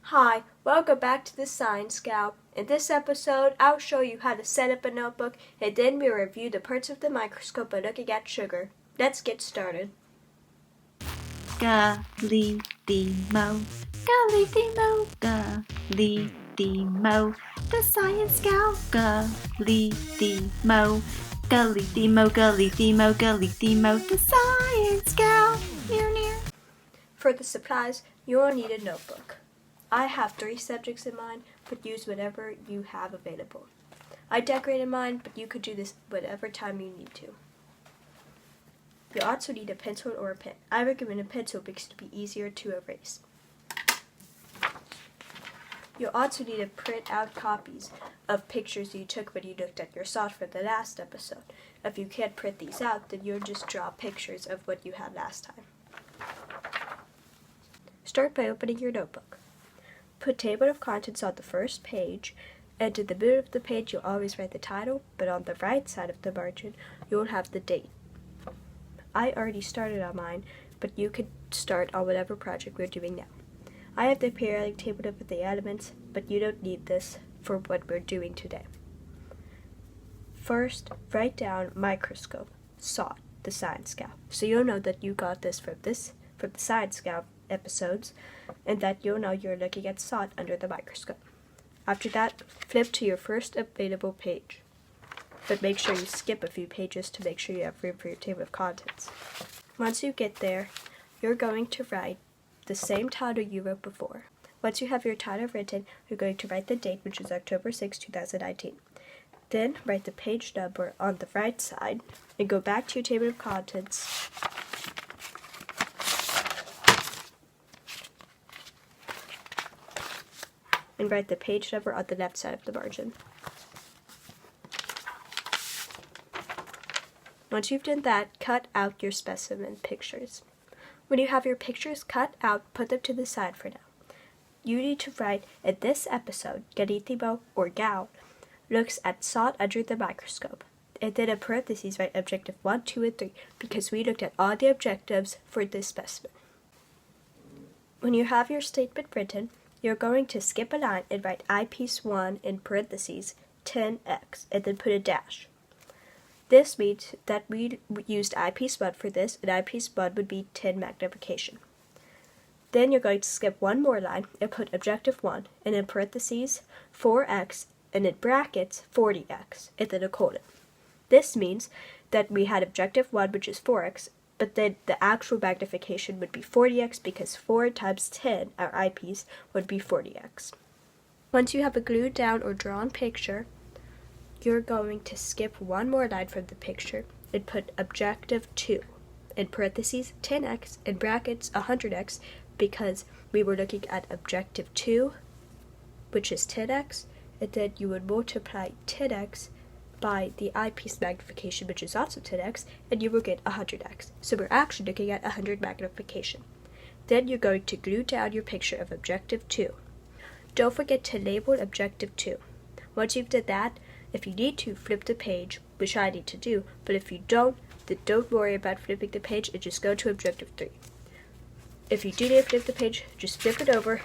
Hi, welcome back to the Science Scout. In this episode, I'll show you how to set up a notebook and then we'll review the parts of the microscope by looking at sugar. Let's get started. Golly-dee-mo, golly-dee-mo, golly-dee-mo, the Science Scout. Golly-dee-mo, golly-dee-mo, golly-dee-mo, golly-dee-mo, the Science Scout. Near. For the supplies, you will need a notebook. I have 3 subjects in mind, but use whatever you have available. I decorated mine, but you could do this whatever time you need to. You also need a pencil or a pen. I recommend a pencil because it will be easier to erase. You'll also need to print out copies of pictures you took when you looked at your salt for the last episode. If you can't print these out, then you'll just draw pictures of what you had last time. Start by opening your notebook. Put table of contents on the first page, and in the middle of the page you'll always write the title, but on the right side of the margin you'll have the date. I already started on mine, but you could start on whatever project we're doing now. I have the periodic table with the elements, but you don't need this for what we're doing today. First, write down microscope, SOT, the Science Scout, so you'll know that you got this from the Science Scout episodes, and that you'll know you're looking at SOT under the microscope. After that, flip to your first available page, but make sure you skip a few pages to make sure you have room for your table of contents. Once you get there, you're going to write the same title you wrote before. Once you have your title written, you're going to write the date, which is October 6, 2019. Then write the page number on the right side and go back to your table of contents and write the page number on the left side of the margin. Once you've done that, cut out your specimen pictures. When you have your pictures cut out, put them to the side for now. You need to write, in this episode, Galithimo, or Gal, looks at SOT under the microscope. And then in parentheses write objective 1, 2, and 3, because we looked at all the objectives for this specimen. When you have your statement written, you're going to skip a line and write eyepiece 1 in parentheses 10x and then put a dash. This means that we used eyepiece 1 for this, and eyepiece 1 would be 10 magnification. Then you're going to skip one more line and put objective 1 and in parentheses 4x and in brackets 40x and then a colon. This means that we had objective 1, which is 4x, but then the actual magnification would be 40x because 4 times 10, our eyepiece, would be 40x. Once you have a glued down or drawn picture, you're going to skip one more line from the picture and put objective 2, in parentheses 10x, in brackets 100x, because we were looking at objective 2, which is 10x, and then you would multiply 10x by the eyepiece magnification, which is also 10x, and you will get 100x. So we're actually looking at 100 magnification. Then you're going to glue down your picture of objective 2. Don't forget to label objective 2. Once you've done that, if you need to, flip the page, which I need to do, but if you don't, then don't worry about flipping the page and just go to objective 3. If you do need to flip the page, just flip it over.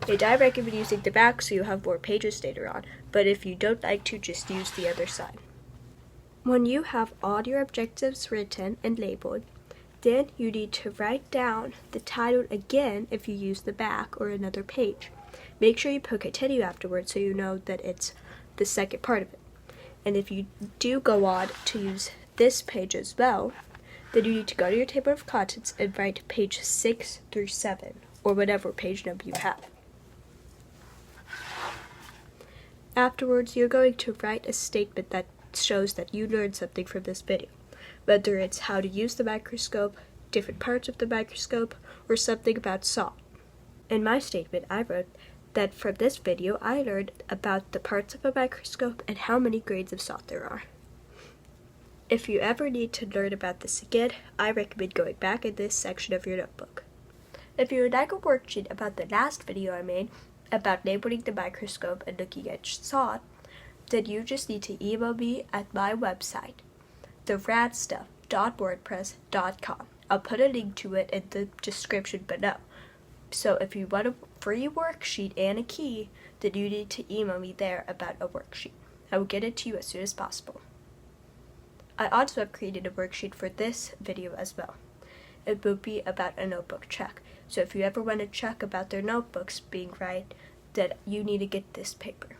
And I recommend using the back so you have more pages later on, but if you don't like to, just use the other side. When you have all your objectives written and labeled, then you need to write down the title again if you use the back or another page. Make sure you put continue afterwards so you know that it's the second part of it. And if you do go on to use this page as well, then you need to go to your table of contents and write page 6 through 7, or whatever page number you have. Afterwards, you're going to write a statement that shows that you learned something from this video, whether it's how to use the microscope, different parts of the microscope, or something about SOT. In my statement, I wrote that from this video, I learned about the parts of a microscope and how many grades of SOT there are. If you ever need to learn about this again, I recommend going back in this section of your notebook. If you would like a worksheet about the last video I made, about labeling the microscope and looking at SOT, then you just need to email me at my website, theradstuff.wordpress.com. I'll put a link to it in the description below. So if you want a free worksheet and a key, then you need to email me there about a worksheet. I will get it to you as soon as possible. I also have created a worksheet for this video as well. It will be about a notebook check. So if you ever want to check about their notebooks being right, then you need to get this paper.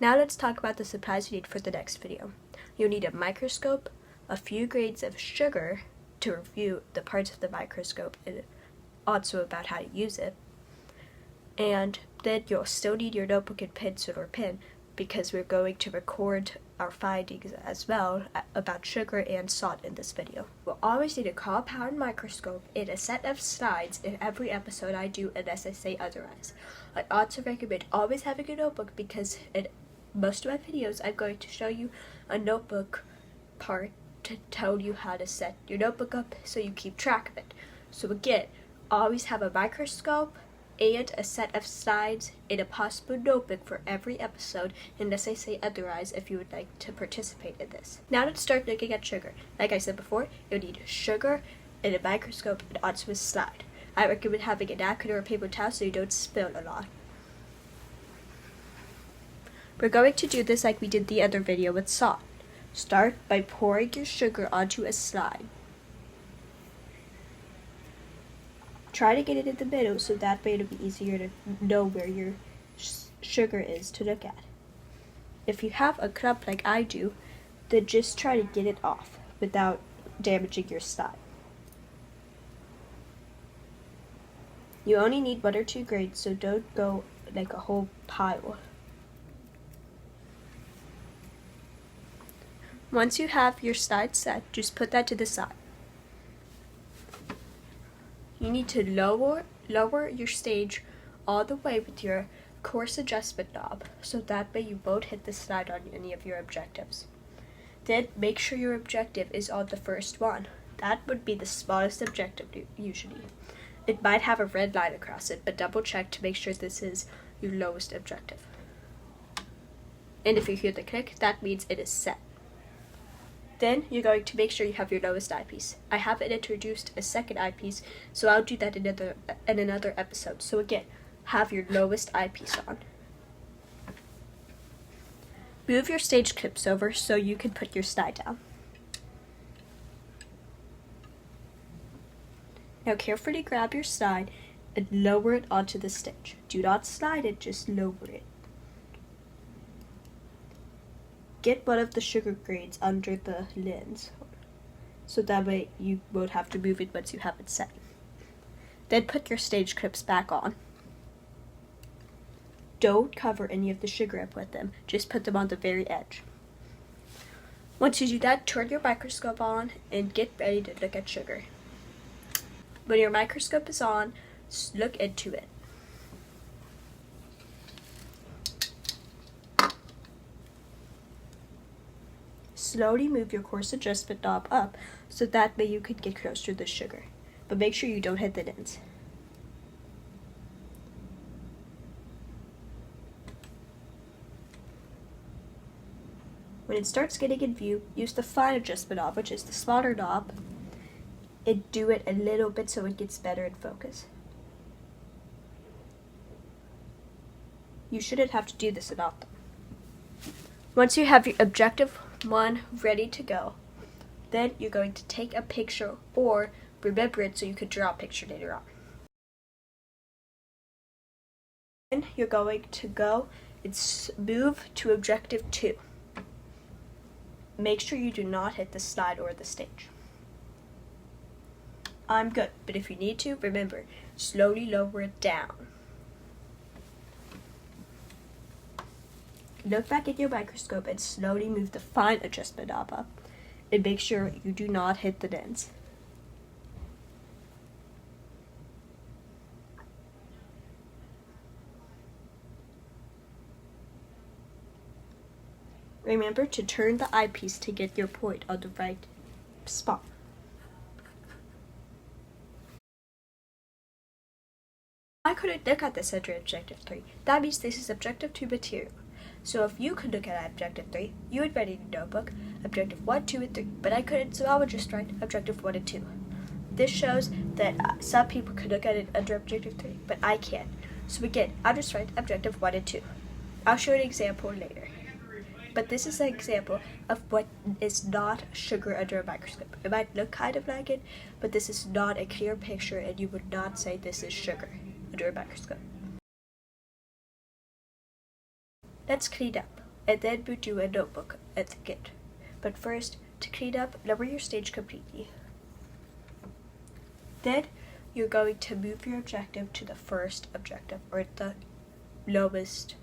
Now let's talk about the supplies you need for the next video. You'll need a microscope, a few grades of sugar to review the parts of the microscope and also about how to use it. And then you'll still need your notebook and pencil or pen because we're going to record our findings as well about sugar and salt in this video. We'll always need a compound microscope and a set of slides in every episode I do unless I say otherwise. I also recommend always having a notebook because in most of my videos I'm going to show you a notebook part to tell you how to set your notebook up so you keep track of it. So again, always have a microscope and a set of slides and a possible notebook for every episode unless I say otherwise if you would like to participate in this. Now let's start looking at sugar. Like I said before, you'll need sugar and a microscope and also a slide. I recommend having a napkin or a paper towel so you don't spill a lot. We're going to do this like we did the other video with salt. Start by pouring your sugar onto a slide. Try to get it in the middle so that way it'll be easier to know where your sugar is to look at. If you have a clump like I do, then just try to get it off without damaging your slide. You only need 1 or 2 grades, so don't go like a whole pile. Once you have your slide set, just put that to the side. You need to lower your stage all the way with your course adjustment knob so that way you won't hit the slide on any of your objectives. Then make sure your objective is on the first one. That would be the smallest objective usually. It might have a red line across it, but double check to make sure this is your lowest objective. And if you hear the click, that means it is set. Then you're going to make sure you have your lowest eyepiece. I haven't introduced a second eyepiece, so I'll do that in another episode. So again, have your lowest eyepiece on. Move your stage clips over so you can put your slide down. Now carefully grab your slide and lower it onto the stage. Do not slide it, just lower it. Get one of the sugar grades under the lens, so that way you won't have to move it once you have it set. Then put your stage clips back on. Don't cover any of the sugar up with them, just put them on the very edge. Once you do that, turn your microscope on and get ready to look at sugar. When your microscope is on, look into it. Slowly move your course adjustment knob up so that way you can get closer to the sugar. But make sure you don't hit the lens. When it starts getting in view, use the fine adjustment knob, which is the smaller knob, and do it a little bit so it gets better in focus. You shouldn't have to do this at all. Once you have your objective 1 ready to go, then you're going to take a picture or remember it so you could draw a picture later on. Then you're going to go and move to objective 2. Make sure you do not hit the slide or the stage. I'm good, but if you need to, remember, slowly lower it down. Look back at your microscope and slowly move the fine adjustment knob up. And make sure you do not hit the lens. Remember to turn the eyepiece to get your point on the right spot. I couldn't look at this under objective 3. That means this is objective 2 material. So if you could look at objective 3, you would write in your notebook objective 1, 2, and 3. But I couldn't, so I would just write objective 1 and 2. This shows that some people could look at it under objective 3, but I can't. So again, I'll just write objective 1 and 2. I'll show an example later. But this is an example of what is not sugar under a microscope. It might look kind of like it, but this is not a clear picture and you would not say this is sugar under a microscope. Let's clean up, and then we'll do a notebook at the end. But first, to clean up, number your stage completely. Then, you're going to move your objective to the first objective, or the lowest,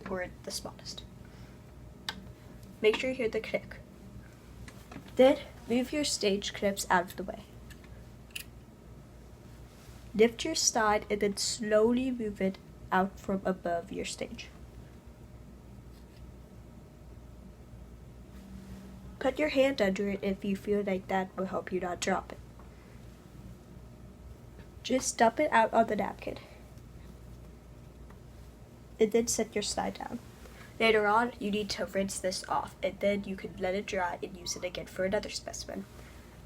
or the smallest. Make sure you hear the click. Then, move your stage clips out of the way. Lift your slide and then slowly move it out from above your stage. Put your hand under it if you feel like that will help you not drop it. Just dump it out on the napkin. And then set your slide down. Later on, you need to rinse this off, and then you can let it dry and use it again for another specimen.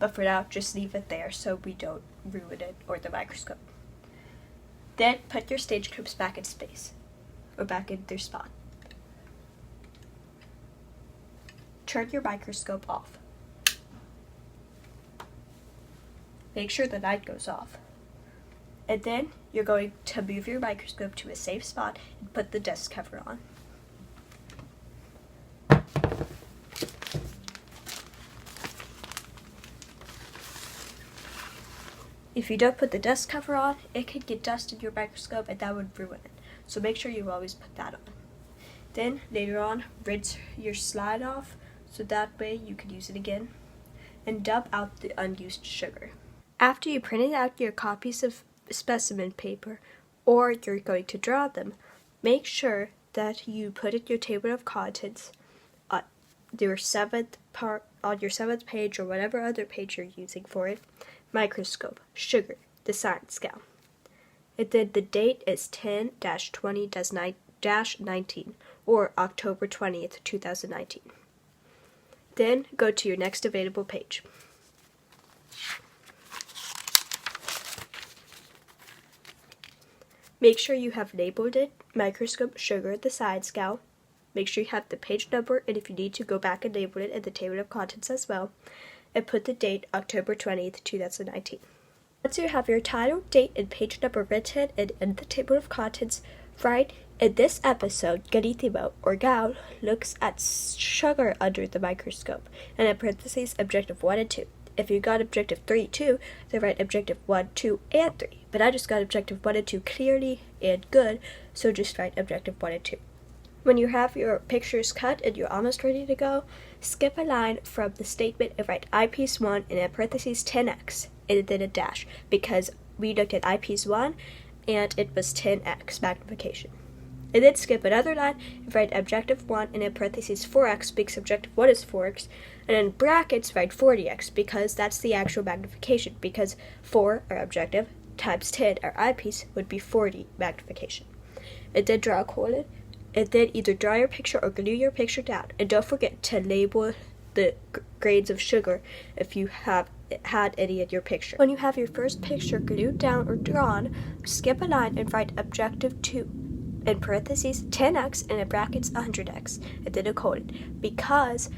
But for now, just leave it there so we don't ruin it or the microscope. Then put your stage clips back in space, or back in their spot. Turn your microscope off. Make sure the light goes off. And then you're going to move your microscope to a safe spot and put the dust cover on. If you don't put the dust cover on, it could get dust in your microscope and that would ruin it. So make sure you always put that on. Then later on, rinse your slide off so that way you can use it again. And dump out the unused sugar. After you printed out your copies of specimen paper, or you're going to draw them, make sure that you put in your table of contents on your seventh page or whatever other page you're using for it. Microscope, sugar, the science scale. And then the date is 10-20-19 or October 20th, 2019. Then go to your next available page. Make sure you have labeled it, microscope, sugar, the science scale. Make sure you have the page number, and if you need to, go back and label it in the table of contents as well. And put the date October 20th, 2019. Once you have your title, date, and page number written and in the table of contents, write, in this episode, Garitimo, or Gal, looks at sugar under the microscope, and in parentheses, objective 1 and 2. If you got objective 3 too, then write objective 1, 2, and 3. But I just got objective 1 and 2 clearly and good, so just write objective 1 and 2. When you have your pictures cut and you're almost ready to go, skip a line from the statement and write eyepiece 1 and in parentheses 10x and then a dash, because we looked at eyepiece 1 and it was 10x magnification. And then skip another line and write objective 1 and in parentheses 4x because objective 1 is 4x, and in brackets write 40x because that's the actual magnification, because 4, our objective, times 10, our eyepiece, would be 40 magnification. And then draw a colon. And then either draw your picture or glue your picture down. And don't forget to label the grains of sugar if you have had any in your picture. When you have your first picture glued down or drawn, skip a line and write objective 2, in parentheses 10x and in brackets 100x, and then a colon. Because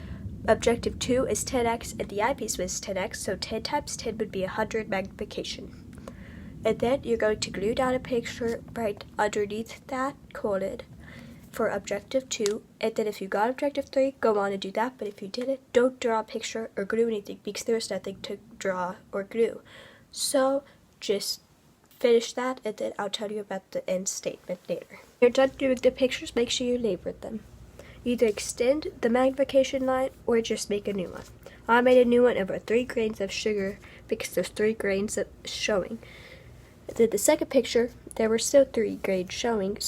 objective 2 is 10x and the eyepiece was 10x, so 10 times 10 would be 100 magnification. And then you're going to glue down a picture right underneath that colon for objective 2, and then if you got objective 3, go on and do that, but if you didn't, don't draw a picture or glue anything because there's nothing to draw or glue. So just finish that, and then I'll tell you about the end statement later. When you're done doing the pictures, make sure you label them. Either extend the magnification line or just make a new one. I made a new one over 3 grains of sugar because there's 3 grains of showing. And then the second picture, there were still 3 grains showing,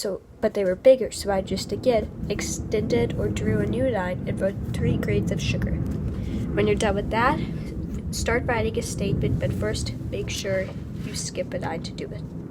but they were bigger, so I just again extended or drew a new line and wrote 3 grains of sugar. When you're done with that, start writing a statement, but first make sure you skip a line to do it.